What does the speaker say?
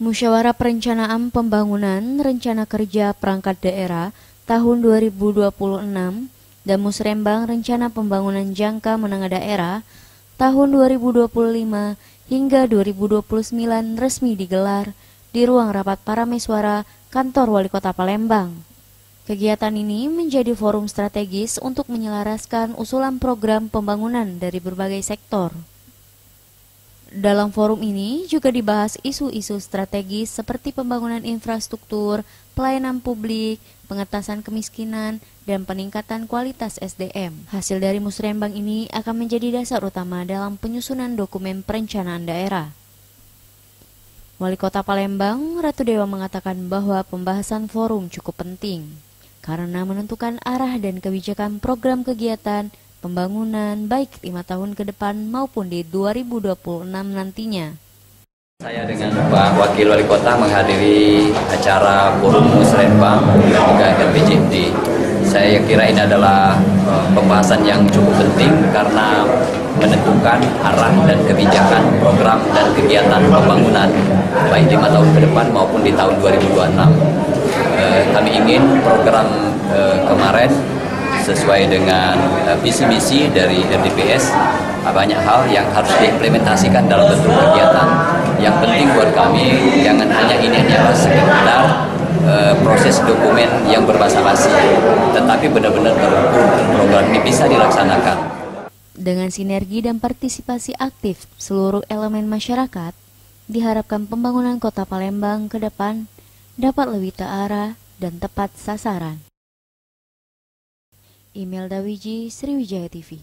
Musyawarah Perencanaan Pembangunan Rencana Kerja Perangkat Daerah tahun 2026 dan Musrembang Rencana Pembangunan Jangka Menengah Daerah tahun 2025 hingga 2029 resmi digelar di ruang rapat Parameswara Kantor Wali Kota Palembang. Kegiatan ini menjadi forum strategis untuk menyelaraskan usulan program pembangunan dari berbagai sektor. Dalam forum ini juga dibahas isu-isu strategis seperti pembangunan infrastruktur, pelayanan publik, pengentasan kemiskinan, dan peningkatan kualitas SDM. Hasil dari Musrembang ini akan menjadi dasar utama dalam penyusunan dokumen perencanaan daerah. Wali Kota Palembang, Ratu Dewa mengatakan bahwa pembahasan forum cukup penting karena menentukan arah dan kebijakan program kegiatan pembangunan baik 5 tahun ke depan maupun di 2026 nantinya. Saya dengan Pak Wakil Wali Kota menghadiri acara Forum Musrembang dan juga RPJMD. Saya kira ini adalah pembahasan yang cukup penting karena menentukan arah dan kebijakan program dan kegiatan pembangunan baik 5 tahun ke depan maupun di tahun 2026. Kami ingin program kemarin sesuai dengan visi misi dari RDPS, banyak hal yang harus diimplementasikan dalam bentuk kegiatan. Yang penting buat kami jangan hanya ini adalah sekedar proses dokumen yang berbasa-basi, tetapi benar-benar terukur program ini bisa dilaksanakan. Dengan sinergi dan partisipasi aktif seluruh elemen masyarakat, diharapkan pembangunan Kota Palembang ke depan dapat lebih terarah dan tepat sasaran. Imelda Wiji, Sriwijaya TV.